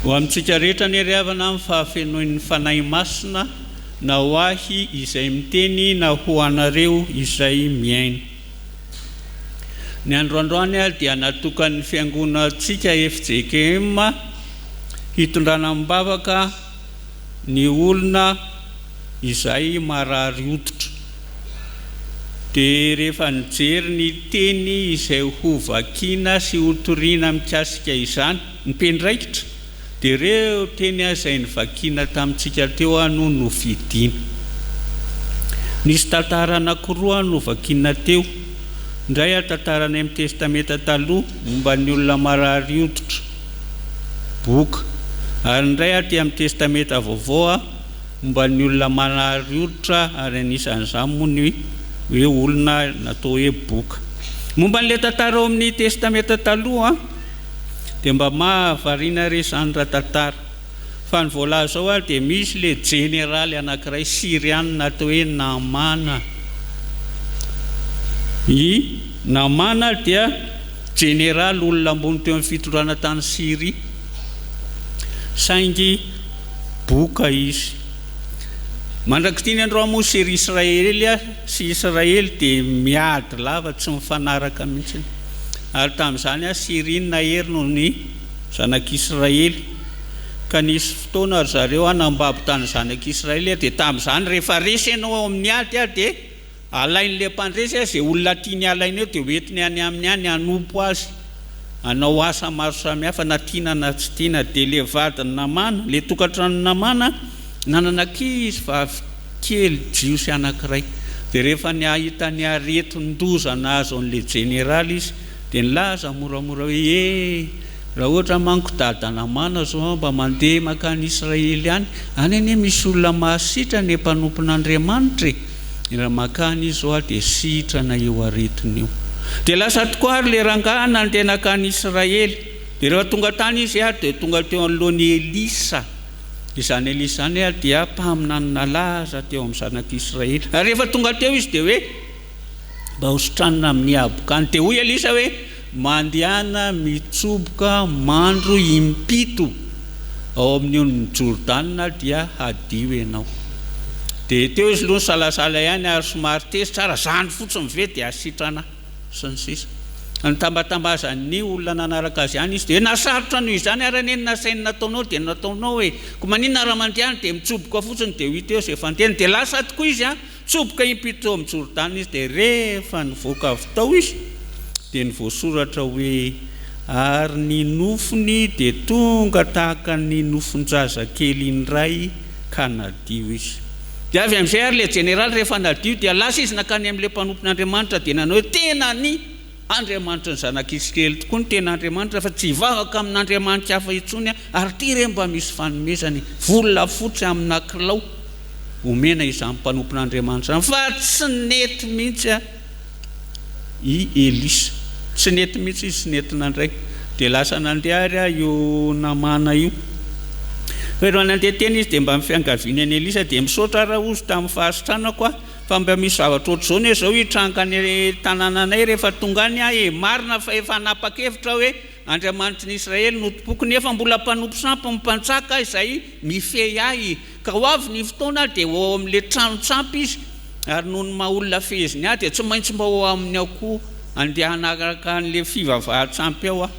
Ho amintsika rehetra ny ariavana amin'ny fahafenoan'ny fanahy masina na ho ahy izay miteny na ho anareo izay miaina. Ny androandroany dia natokan'ny fiangonantsika FJKM hitondrana mibavaka ny olona izay marary hoditra. Dia rehefa nijery ny teny izay ho vakiana sy ho toriana mikasika izany ny pendraikitra, dia ireo teny izay nivakiana tamintsika teo no novidiana. Nisy tantara anankiroa no vakiana teo. Indray tantarany amin'ny testamenta taloha momba ny olona marary hoditra, boka. Ary indray aty amin'ny testamenta vaovao momba ny olona marary hoditra, ary anisan'izany moa ny hoe olona natao hoe boka. Momba n'ilay tantara ao amin'ny testamenta taloha dia mba mahavariana rezany tantara. Fa ny voalaza ao dia misy ilay jeneraly anankiray Siriana natao hoe Namana. I Namana dia jeneraly olona ambony teo amin'ny fitondrana tany Siria, saingy boka izy. Mandrakity ny andro moa sery Israely sy Israely dia miady lava tsy mifanaraka mihitsy. Ary tamin'izany Siria nahery noho ny zanak'Israely, ka nisy fotoana zareo hanambabo tany zanak'Israely. Dia tamin'izany rehefa resy ianao ao amin'ny ady dia alain'ilay mpandresy izay olona tiany alaina eo, dia hoentiny any amin'ny any hanompo azy, hanao asa maro samihafa na tiana na tsy tiana. Dia ilay vadiny Namana, ilay tokantrano Namana, nanana ankizy vavy kely jiosy anankiray. Dia rehefa nahita ny aretin-doza nahazo an'ilay jeneraly izy, dia nilaza moramora hoe raha ohatra manko dada Namana zao mba mandeha makany Israely any anie misy olona mahasitrana ny mpanompon'Andriamanitra, raha makany izy dia sitrana eo aretiny io. Dia lasa tokoa ary le rangahy nandeha nakany Israely. Dia rehefa tonga tany izy dia tonga teo anoloan'ny Elisa. Izany Elisa izany dia mpaminany nalaza teo amin'ny zanak'Israely. Ary rehefa tonga teo izy dia hoe mba hositranina amin'ny abokany. Dia hoy Elisa hoe mandehana mitsoboka mandro impito ao amin'ny Jordana dia hadio ianao. Dia teo izy aloha salasala ihany ary somary tesy tsara, zany fotsiny ve dia asitrana sy ny sisa. Nitambatambazan'ny olona nanaraka azy ihany izy dia nasarotra noho izany ary neny nasainy nataonao dia nataonao hoe ko maninona raha mandehana dia mitsoboka fotsiny. Dia hita eo izay fanteny dia lasa tokoa izy tsoboka impito amin'ny Jordana izy. Dia rehefa nivoaka avy tao izy dia ny voasoratra hoe ary ny nofony dia tonga tahaka ny nofon-jazakely indray ka nadio izy. Dia avy amin'izay ary ilay jeneraly rehefa nadio dia lasa izy nakany amin'ilay mpanompon'Andriamanitra dia nanao hoe tena ny Andriamanitra ny zanak'Israely tokoa ny tena Andriamanitra, fa tsy hivavaka amin'Andriamanitra hafa intsony ary ty re mba misy fanomezany volafotsy amina kilao omena izany mpanompon'Andriamanitra fa tsy nety mihitsy i Elisa, tsy nety mihitsy izy, tsy netina ndray. Dia lasa nandeha ary io Namana io. Rehefa nandeha teny izy dia mba mifiangaviana ny Elisa dia misaotra raha ozy tamin'ny fahasitranako fa mba misy zavatra ohatr'izao ny zao hitranga ny tanànanay rehefa tonga any marina fa efa nanapa-kevitra hoe Andriamanitra ny Israely no tompoko, nefa mbola mpanompo sampy mpanjaka izay mifehy ahy, ka ho avy ny fotoana dia ho ao amin'ilay trano-tsampy izy, ary noho ny maha-olona feheziny ahy dia tsy maintsy mba ho aminy ao koa andeha hanaraka an'ilay fivavahan-tsampy ao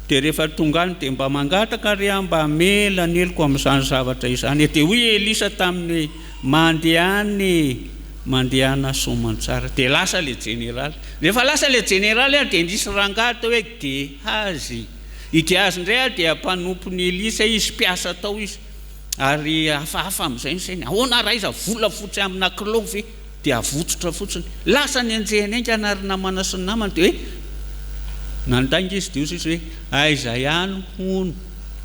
Dia rehefa tonga any dia mba mangataka ry mba mela neloko amin'izany zavatra izany. Dia hoy Elisa tamin'ny mandehana soamantsara. Dia lasa ilay jeneraly. Rehefa lasa ilay jeneraly dia nisy rangahy atao hoe Gehazy. I Gehazy indray dia mpanompon'ny Elisa izy, mpiasa tao izy. Ary hafahafa amin'izay ny sainy, ahoana raha iza vola fotsy amina kilao ve? Dia avototra fotsiny. Lasa ny anjehany aingana ary Namana sy ny namany dia hoe nandainga izy dia izy hoe aiza ihany hono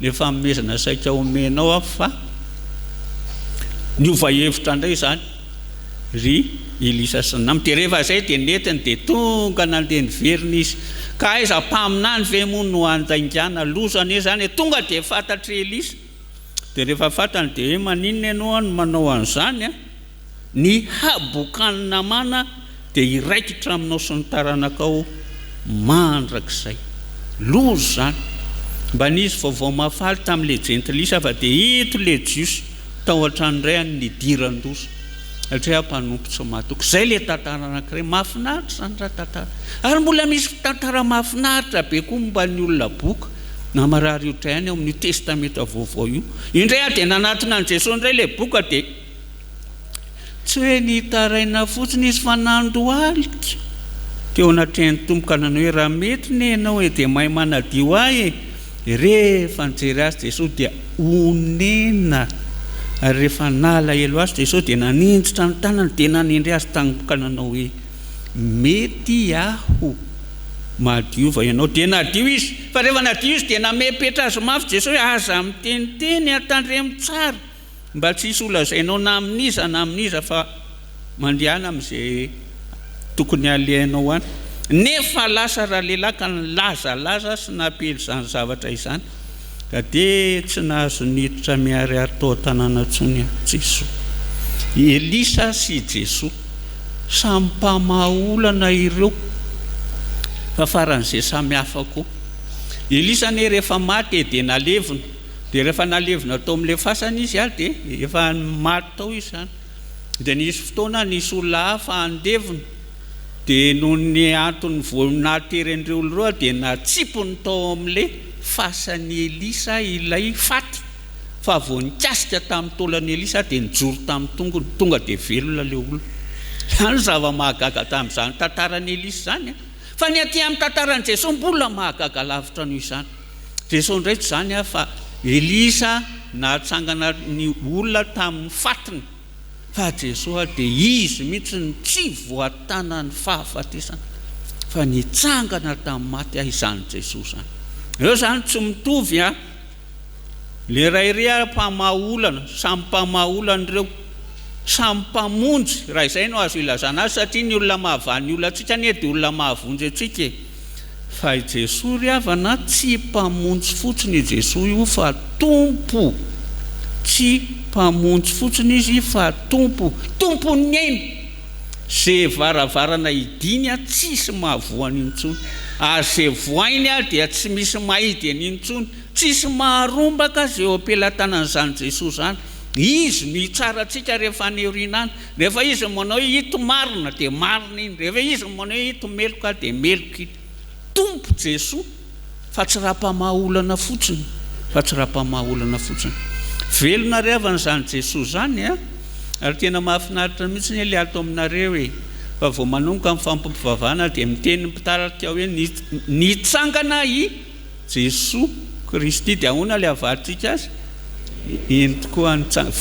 le fanomezana saika omenao fa niova hevitra indray izany ry Elisa sy ny namany. Dia rehefa izay dia netiny dia tonga nandeha niverina izy, ka aiza mpaminany ve moa no andaingana lozany izany. Tonga dia fantatry Elisa. Dia rehefa fantany dia hoe maninona ianao no manao an'izany ny habokany Namana dia iraikitra aminao sy ny taranakao mandrakizay loza zany. mba nisy vaovao mafaly tamin'le jentilisa fa dia ito le jiosy tao an-tranoray ny diran-dosa satria mpanompo tsy mahatoky zay le tantara anankiray mahafinaritra zany raha tantara ary mbola misy tantara mahafinaritra be koa momba ny olona boka na marary otra ihany ao amin'ny testamenta vaovao io indray dia nanatona an' Jesosy indray le boka dia tsy hoe nitaraina fotsiny izy fa nandohalika teo anatrehan'ny tompoka nanao hoe raha mety ny ianao dia mahay manadio ahy rehefa nijery azy Jesosy dia onena ary rehefa nala elo azy Jesosy dia nanindrotra ny tanany dia nanindry azy tagnompoka nanao hoe mety aho madiova ianao dia nadio izy fa rehefa nadio izy dia namepetra azy mafy Jesosy aza miteniteny atandremo tsara mba tsy hisy olazainao na amin'iza fa mandehana amin'izay tokony alehanao any nefa lasa raha lehilahy ka nilazalaza sy nampely izany zavatra izany ka dia tsy nahazo niditra miariary tao an-tanàna ntsony Jesosy. Elisa sy Jesosy samy mpamaolana ireo fa faran'izay samy hafa koa. Elisa ne rehefa maty dia nalevina dia rehefa nalevina tao amin'ilay fasana izy dia efa maty tao izy zany dia nisy fotoana nisy olona hafa andevina dia noho ny antony voanatery an'ireo olona dia natsipony tao amin'ilay fasan'ny Elisa ilay faty fa vao nikasika tamin'ny taolany Elisa dia nijoro tamin'ny tongony tonga dia velona ilay olona. Zany zava-mahagaga tamin'izany tantaran'ny Elisa zany fa ny aty amin'ny tantaran'i Jesosy mbola mahagaga lavitra noho izany. Jesosy indray tsy zany fa Elisa nahatsangana ny olona tamin'ny fatiny fa Jesosy dia izy mihitsy ny tsy voatana ny fahafatesana fa nitsangana tamin'ny maty izany Jesosy zany. Eo zany tsy mitovy le rairea mpamaolana samy mpamaolana ireo samy mpamonjy raha izay no azo ilazana azy satria ny olona mahavany olona antsika ne dia olona mahavonjy antsika fa Jesosy ry havana tsy mpamonjy fotsiny Jesosy io fa tompo tsy mpamonjy fotsiny izy fa tompony aina zay varavarana idiny tsisy mahavoany intsony ary zay voainy dia tsy misy mahidy anintsony tsisy maharombaka zay eo ampelantanan'izany Jesosy zany. Izy ny tsaratsika rehefa aneorinany rehefa izy manao hoe ito marina dia marina iny rehefa izy manao hoe ito meloka dia meloka iny tompo Jesosy fa tsy raha-mpamaolana fotsiny velona rehevan'izany Jesosy zany ary tena mahafinaritra mihitsy ny le ato aminareo hoe fa vao manomboka amin'ny fampivavahana dia miteny mpitarika hoe nitsangana i Jesosy Kristy dia ahoana le avatsika azy iny tokoa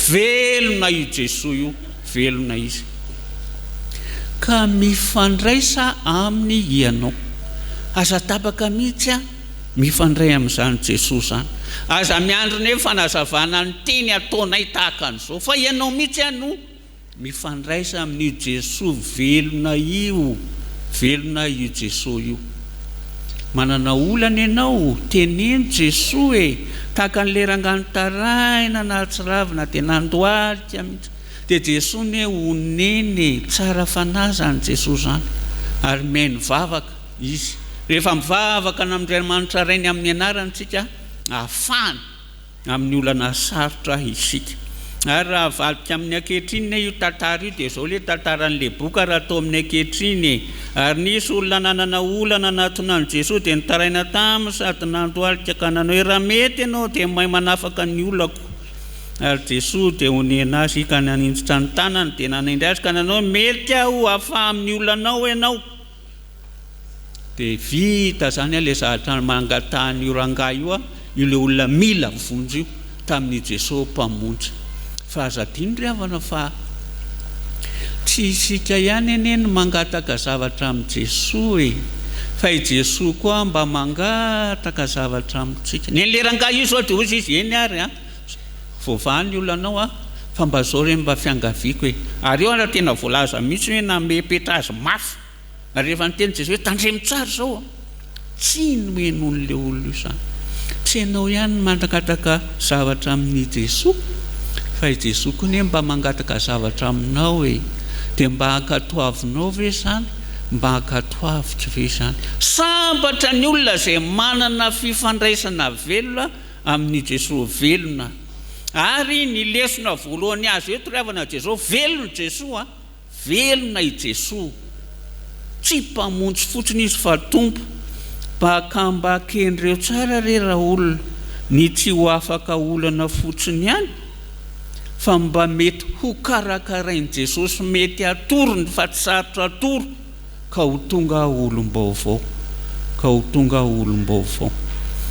velona io Jesosy io velona izy ka mifandraisa amin'ny ianao aza tapaka mihitsy mifandray amin'izany Jesosy zany aza miandro ny fanazavana ny teny ataonay tahaka an'izao fa ianao mihitsy no mifandraisa amin'io Jesosy velona io Jesosy io manana olana ianao teneno Jesosy tahaka n'le rangano taraina na tsiravina dia nandohalika mihitsy dia Jesosy ne oneny tsara fanazany Jesosy zany ary meno vavaka izy rehefa mivavaka amin'Andriamanitra rainy amin'ny anarantsika afany amin'ny olana sarotra isika ary raha valika amin'ny ankehitriny io tantara io dia zao le tantaran'le boka raha atao amin'ny ankehitriny ary nisy olona nanana olana natonany Jesosy dia nitaraina taminy sady nandohalika ka nanao hoe raha mety ianao dia mahay manafaka ny olako ary Jesosy dia onena azy ka nanindrotra ny tanany dia nanindry azy ka nanao mety aho afa amin'ny olanao ianao dia vita zany le zavatra mangatahany io rangahy io le olona mila vonjy io tamin'ny Jesosy mpamonjy fa azadiny ry havana fa tsy isika ihany eneny mangataka zavatra amin'ny Jesosy fa i Jesosy koa mba mangataka zavatra amintsika ny le rangahy io zao dia ozy izy eny ary voavahany olanao fa mba zao re mba fiangaviako ary eo raha tena voalaza mihitsy hoe namepetra azy mafy rehefa niteny Jesosy hoe tandremo tsara zao tsy nomenon'le olona io zany tsy ianao ihany mangataka zavatra amin'ny Jesosy fa i Jesosy koa ne mba mangataka zavatra aminao dia mba hankatoavinao ve zany mba hakatoavitra ve zany. Sambatra ny olona izay manana fifandraisana velona amin'ny Jesosy velona. Ary ny lesona voalohany azy eto ravana Jesosy velona Jesosy velona i Jesosy. Tsy mpamonjy fotsiny izy fa tompo, mba ken'ireo tsara raha olona ny tsy ho afaka olana fotsiny ihany, fa mba mety ho karakarain Jesosy mety atorony fa tsy sarotra atoro ka ho tonga olom-baovao,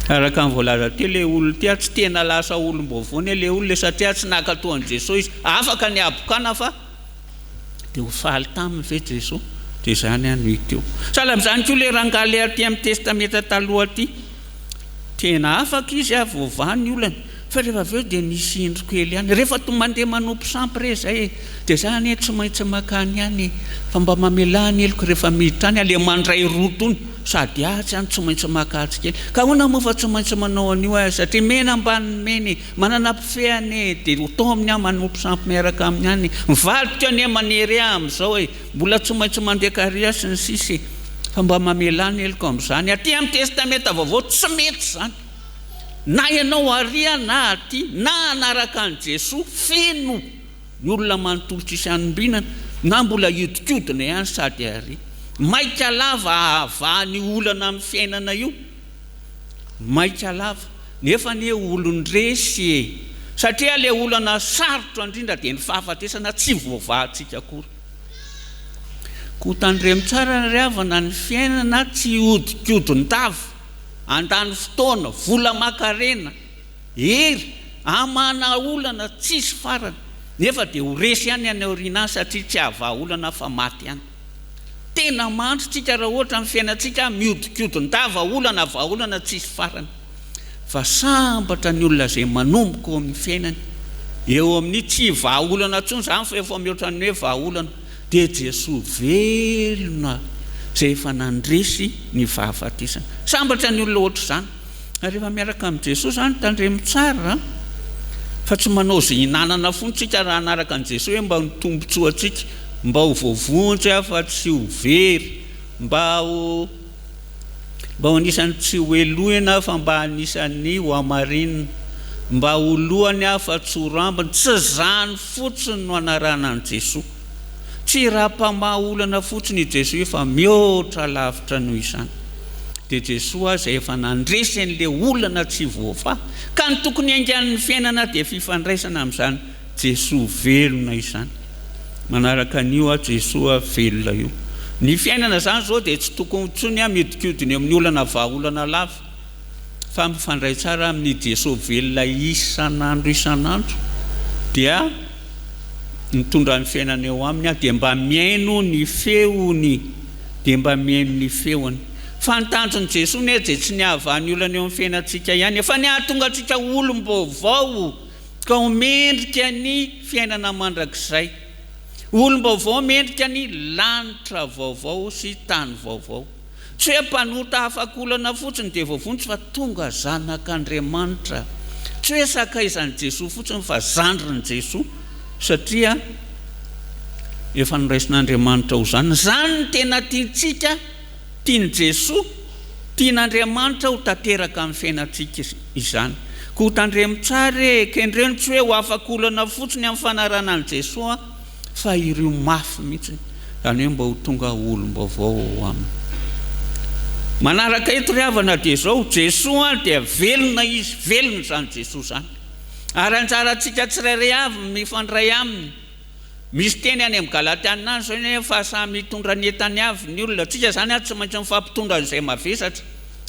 araka ny voalaza teo le olona tia tsy tena lasa olom-baovao le olona satria tsy nakatoan'i Jesosy izy afaka ny abokana fa dia ho faly taminy ve Jesosy. Dia zany any teo. Sahala amin'izany koa le rangaly aty amin'ny testamenta taloha aty, tena afaka izy avovany olana, fa rehefa avy eo dia nisy indroko kely ihany. Rehefa mandeha manompo sampy re zay, dia zany tsy maintsy makany ihany, fa mba mamelany eloko rehefa miditra any le mandray rotony, sady atsy any tsy maintsy makatsy kely. Ka hoana moa fa tsy maintsy manao an'io satria mena ambany meny, manana mpifeany dia tao amin'ny manompo sampy miaraka amin'ny any. Mivadika any manery amin'izao mbola tsy maintsy mandeha karia sy ny sisy, fa mba mamelany eloko amin'izany. Aty amin'ny testamenta vaovao tsy mety zany. Na ianao aria na aty na anaraka an Jesosy feno ny olona manontolo-tsy sanombiana na mbola iodikodina ihany sady ary maika lava ahavahany olana amin'ny fiainana io, maika lava nefa ny olon-dresy satria le olana sarotra indrindra dia ny fahafatesana tsy voavahantsika akory. Ko tandremo tsara ny ravana ny fiainana tsy iodikodin-tava, andany fotoana, vola makarena, hery, amana olana tsisy farany, nefa dia ho resy ihany any aoriana satria tsy havaha olana fa maty ihany. Tena mandry tsika raha ohatra amin'ny fiainantsika miodikodin-tava olana vahaolana tsisy farany, fa sambatra ny olona izay manomboka amin'ny fiainany eo amin'ny tsy vahaolana intsony zany fa efa mihoatra ny hoe vahaolana, dia Jesosy velona izay efa nandresy ny fahafatesana. Sambatra ny olona ohatra izany. Rehefa miaraka amin'ny Jesosy zany tandremo tsara, fa tsy manao izay hinanana fontsika raha anaraka an'i Jesosy hoe mba ho tombontsoantsika, mba ho voavonjy fa tsy ho very, mba ho anisany tsy ho elohina fa mba anisany ho amarinina, mba ho lohany fa tsy ho rambiny. Tsy zany fotsiny no anarana an'i Jesosy. Tsy raha-pamaha olana fotsiny Jesosy fa mihoatra lavitra noho izany. Dia Jesosy izay efa nandresy an'ilay olana tsy voafaha, ka ny tokony haingan'ny fiainana dia fifandraisana amin'izany Jesosy velona izany. Manaraka an'io Jesosy velona io. Ny fiainana zany zao dia tsy tokony intsony miodikodina amin'ny olana vahaolana lava, fa mifandray tsara amin'ny Jesosy velona isan'andro dia mitondra ny fiainana eo aminy dia mba miaino ny feony, dia mba miaino ny feony. Fa ny tanjon'i Jesosy dia tsy ny hahavahany olana eo amin'ny fiainantsika ihany, fa ny ahatonga antsika olom-baovao ka ho mendrika ny fiainana mandrakizay. Olom-baovao mendrika ny lanitra vaovao sy tany vaovao. Tsy hoe mpanota afaka olana fotsiny dia voavontsy fa tonga zanak'Andriamanitra. Tsy hoe sakaizan'i Jesosy fotsiny fa zandrin'i Jesosy, satria efa noraisin'Andriamanitra ho zany. Zany ny tena tiantsika, tian'i Jesosy, tian'Andriamanitra ho tanteraka amin'ny fiainantsika izany. Ko tandremo tsara kendreny tsy hoe ho afaka olana fotsiny amin'ny fanarana an'i Jesosy, fa ireo mafy mihitsy, zany hoe mba ho tonga olom-baovao aminy. Manaraka eto ry havana dia zao, Jesosy dia velona izy, velona zany Jesosy zany. Ary anjarantsika tsirairay avy mifandray aminy. Misy teny any amin'ny Galatiana any zao hoe fa samy mitondra ny entany avy ny olona, tsika zany tsy maintsy mifampitondra an'izay mavesatra.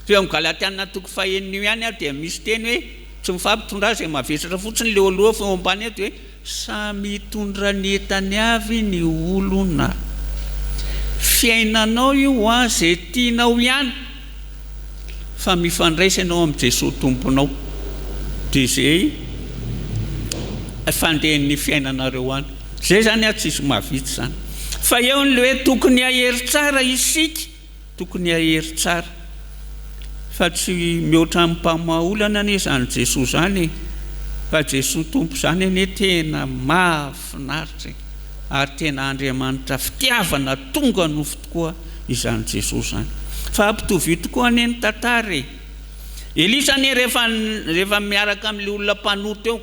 Fa amin'ny Galatiana toko fahaenina ihany dia misy teny hoe tsy mifampitondra izay mavesatra fotsiny le oloha fa ambany eto hoe samy mitondra ny entany avy ny olona. Fiainanao io izay tianao ihany, fa mifandraisanao amin'ny Jesosy tomponao, dia izay fandehan'ny fiainanareo any. Zay zany tsisy mahavitsy zany. Fa eo ny hoe tokony ahery tsara isika, tokony ahery tsara, fa tsy mihoatra amin'ny mpamahaolana anie zany Jesosy zany, fa Jesosy tompo zany anie tena mahafinaritra ary tena Andriamanitra fitiavana tonga nofo tokoa izany Jesosy zany. Fa ampitovy tokoa aneny tantara Elisa ne rehefa miaraka amin'le olona mpanoty eo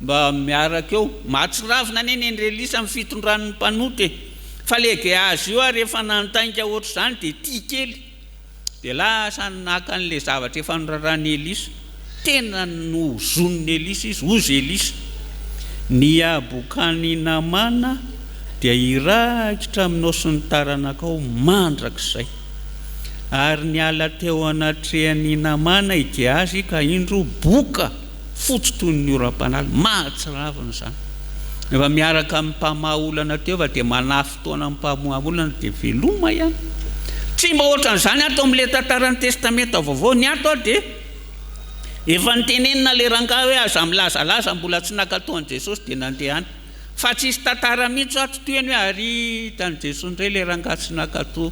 mba miaraka eo mahatsiravina neny Elisa amin'ny fitondran'ny mpanoty fa le Gehazi io rehefa nantainika ohatr' zany dia tia kely dia lasa naka an'le zavatra efa norarany Elisa tena no zon'ny Elisa izy ozy Elisa ny abokany Namana dia irakitra aminao sy ny taranakao mandrakizay ary niala teo anatrehany Namana i Gehazi ka indro boka fotsy toy ny oram-panaly mahatsiravina zany. Efa miaraka amin'ny mpamaha olana teo fa dia manafy fotoana amin'ny mpamaha olana dia veloma ihany. Tsy mba ohatran'izany ato amin'ilay tantaran'ny testamenta vaovao ny ato dia efa nitenenina le rangahy hoe aza milazalaza mbola tsy nakatoan'i Jesosy dia nandeha any. Fa tsisy tantara mihitsy ato toy ny hoe ary tany Jesosy indray le rangahy tsy nakatoa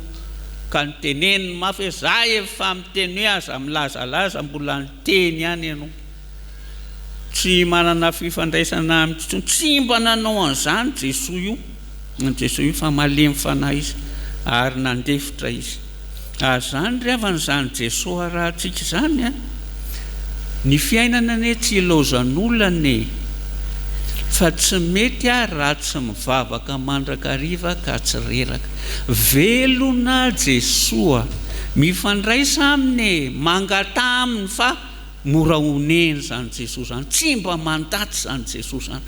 ka niteneniny mafy hoe za efa miteny hoe aza milazalaza mbola niteny ihany ianao. Tsy manana fifandraisana amin'ity tsy mba nanao an'izany Jesosy io. Jesosy io fa malemy fanahy izy ary nandefitra izy. Zany rehefan'izany Jesosy arahantsika zany ny fiainana ne tsy ilaozan'olona ne fa tsy mety raha tsy mivavaka mandrakariva ka tsy reraka. Velona Jesosy mifandraisa aminy mangata aminy fa mora oneny zany Jesosy zany tsy mba mandaty zany Jesosy zany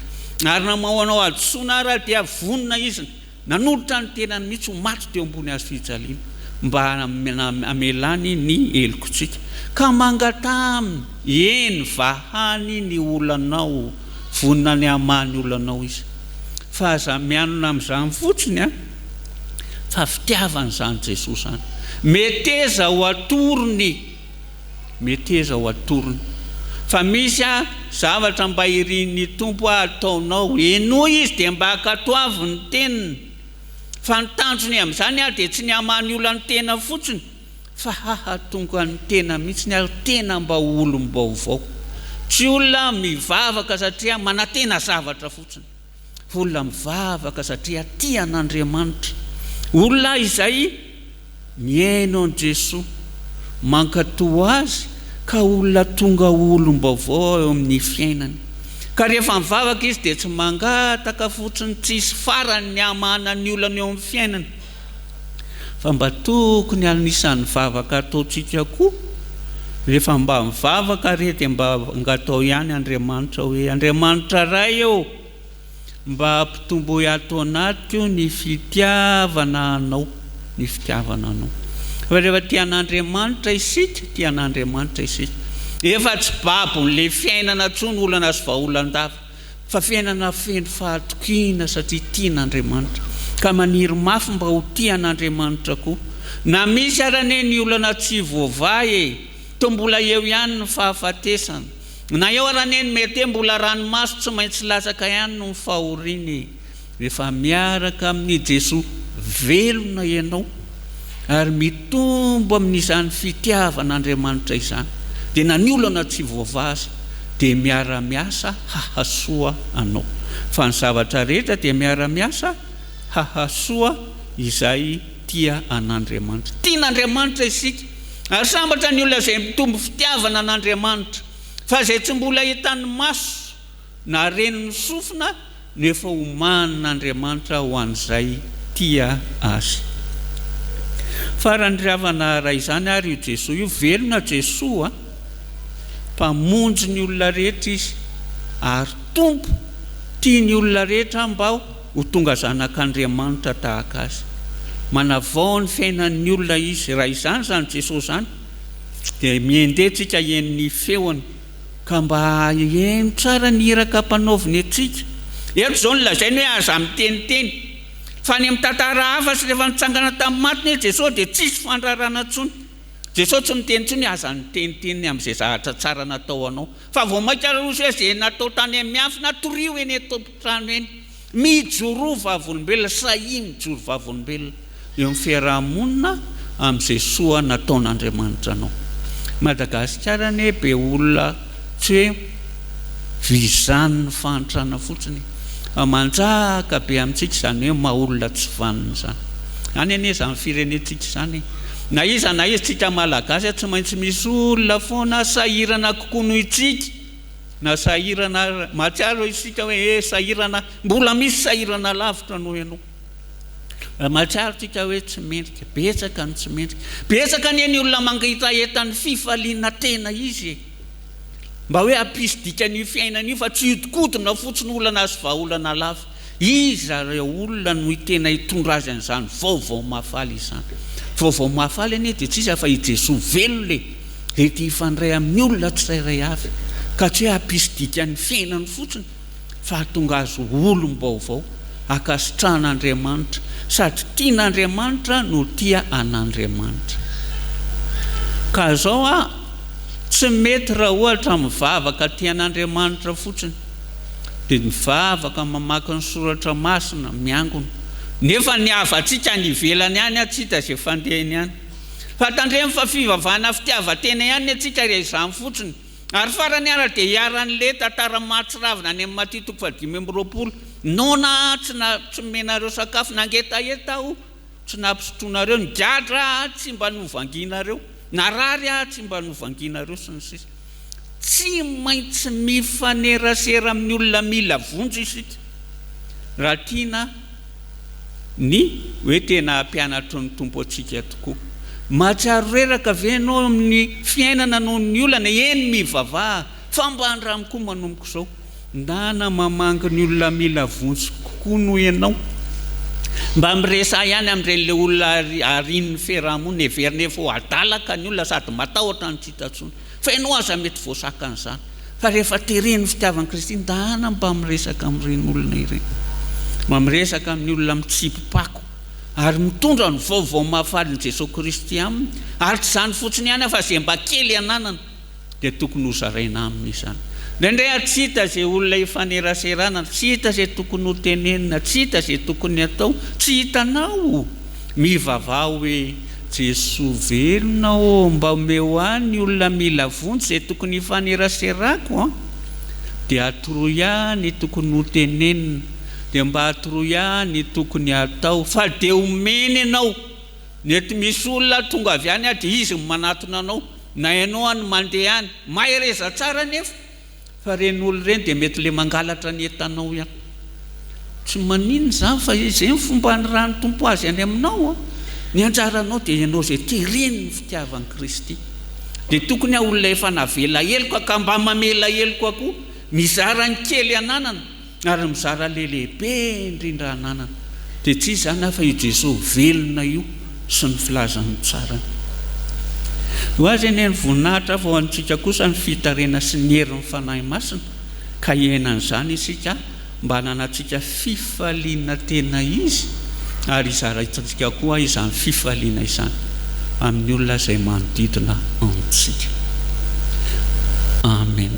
ary namahoanao adosoana ara dia vonona izy nanolotra ny tenany mihitsy ho maty teo ambony hazo fijaliana mba amelany ny elontsika ka mangata aminy eny vahany ny olanao vonona ny amany olanao izy fa aza mianona amin'izany fotsiny fa fitiavany zany Jesosy zany meteza ho atorony fa misy zavatra mba irin'ny tompo ataonao eno izy dia mba hakatoavy ny teniny fa ny tanjony amin'izany dia tsy ny amany olany tena fotsiny fa hahatonga ny tena mihitsy ny tena mba olom-baovao tsy olona mivavaka satria manatena zavatra fotsiny fa olona mivavaka satria tian'Andriamanitra olona izay miaino an Jesosy mankatoa azy ka olona tonga olom-baovao eo amin'ny fiainany ka rehefa mivavaka izy dia tsy mangataka fotsiny tsisy farany ny amana ny olana eo amin'ny fiainany fa mba tokony anisan'ny vavaka ataontsika koa rehefa mba mivavaka re dia mba ngatao ihany Andriamanitra hoe Andriamanitra ray eo mba ampitombo ato anatiko ny fitiavana anao fa rehefa tian'Andriamanitra isika efa tsy babon'le fiainana tsony olana sy vaholan-dava fa fiainana feno fahatokiana satria tian'Andriamanitra ka maniry mafy mba ho tian'Andriamanitra koa na misy arane ny olana tsy voavahy to mbola eo ihany ny fahafatesana na eo arane ny mety mbola ranomaso tsy maintsy latsaka ihany no fahoriany rehefa miaraka amin'ny Jesosy velona ianao ary mitombo amin'izany fitiavan'Andriamanitra izany dia na ny olana tsy voavaza dia miara-miasa hahasoa anao fa ny zavatra rehetra dia miara-miasa hahasoa izay tia an'Andriamanitra tian'Andriamanitra isika ary sambatra ny olona izay mitombo fitiavana an'Andriamanitra fa izay tsy mbola hitany maso na reniny sofina nefa omanin'Andriamanitra ho an'izay tia azy. Farandriavana raha izany ary io Jesosy io velona Jesosy mpamonjy ny olona rehetra izy ary tompo tia ny olona rehetra mba ho tonga zanak'Andriamanitra tahaka azy manavao ny fiainan'ny olona izy raha izany zany Jesosy zany dia miendentsika en'ny feony ka mba eno tsara ny iraka mpanaoviny antsika eto zao ny lazainy hoe aza miteniteny fa ny mitantara hafa sy rehefa nitsangana tamin'ny matiny Jesosy dia tsisy fandrarana tsony Jesosy tsy miteny tsony aza niteniteny amin'izay zavatra tsara natao anao fa vao maikaroso hoe zay natao tany amin'ny afy natorio eny etompotrano eny mijoro vavolombelona sahy mijoro vavolombelona eo amin'ny fiarahamonina amin'izay soa nataon'Andriamanitra anao. Madagasikara ne be olona tsy hoe vizany ny fahantrana fotsiny manjaka be amintsika izany hoe maha olona tsy vanina zany any anie zany firenentsika zany na iza tsika malagasy tsy maintsy misy olona foana sahirana kokoa noho itsika na sahirana matsiaro isika hoe sahirana mbola misy sahirana lavitra noho ianao matsiaro tsika hoe tsy mendrika betsaka ny tsy mendrika betsaka ny olona mangaitaetany fifaliana tena izy mba hoe ampisidika ny fiainana io fa tsy hidikotina fotsiny olana azy vaolana lava iza reo olona no tena hitondra azy an'izany vaovao mahafaly izany vaovao mahafaly anie dia tsisy afa i Jesosy velona dia tia hifandray amin'ny olona tsirairay avy ka tsy hoe ampisidika ny fiainany fotsiny fa hatonga azy olom-baovao akasitrahan'Andriamanitra sady tian'Andriamanitra no tia an'Andriamanitra ka zao tsy mety raha ohatra mivavaka tian'Andriamanitra fotsiny dia mivavaka mamaky ny soratra masina miangona nefa ny havatsika ny ivelany ihany tsy hita izay fandehany ihany fa tandremo fa fivavahana fitiavan-tena ihany atsika rehefa izany fotsiny ary farany ara dia hiaran'le tantara mahatsiravina any amin'ny Matia 5:20 nona tsy menareo sakafo nangetaeta aho tsy nampisotroanareo nigadra tsy mba novanginareo narary tsy mba novanginareo sy ny sisa tsy maintsy mifanerasera amin'ny olona mila vonjy isika raha tiana ny hoe tena hampianatra ny tompo atsika tokoa mahatsiaro reraka ve ianao amin'ny fiainana noho ny olana eny mivavaha fa mba andramiko manomboka izao ndana mamanga ny olona mila vonjy kokoa noho ianao mba miresa ihany amin'ireny le olona arin'ny fiarahamonina everina efa ho adalaka ny olona sady matahotra ny tsitantsony fa ianao aza mety voasaka an'izany fa rehefa tereny fitiavan'i Kristy ndana mba miresaka amin'ireny olona ireny mba miresaka amin'ny olona mitsipipako ary mitondra ny vaovao mahafaly ny Jesosy Kristy aminy ary tsy izany fotsiny ihany fa izay mba kely ananana dia tokony ho zaraina aminy izany indray tsy hita izay olona ifaneraserana tsy hita izay tokony ho tenenina tsy hita izay tokony atao tsy hitanao mivavaha hoe Jesosy velona mba omeo any olona mila vonjy izay tokony hifaneraserako dia atoroy ihany tokony ho tenenina dia mba atoroy ihany tokony atao fa dia omeny ianao nety misy olona tonga avy any dia izy manatona anao na ianao any mandeha any mahereza tsara nefa fa reny olona ireny dia mety le mangalatra ny entanao ihany tsy manino izany fa izay ny fomba ny rano tompo azy any aminao ny anjaranao dia ianao izay tereny ny fitiavan'i Kristy dia tokony olona efa navela heloka ka mba mamela heloka koa mizara ny kely ananana ary mizara le lehibe indrindra ananana dia tsy izany fa io Jesosy velona io sy ny filazany tsara ho azy eny ny voninahitra fa ho antsika kosa ny fitarena sy ny herin'ny fanahy masina ka iainan'izany isika mba hananantsika fifaliana tena izy ary izaraitsika koa izany fifaliana izany amin'ny olona izay manodidina amintsika. Amen.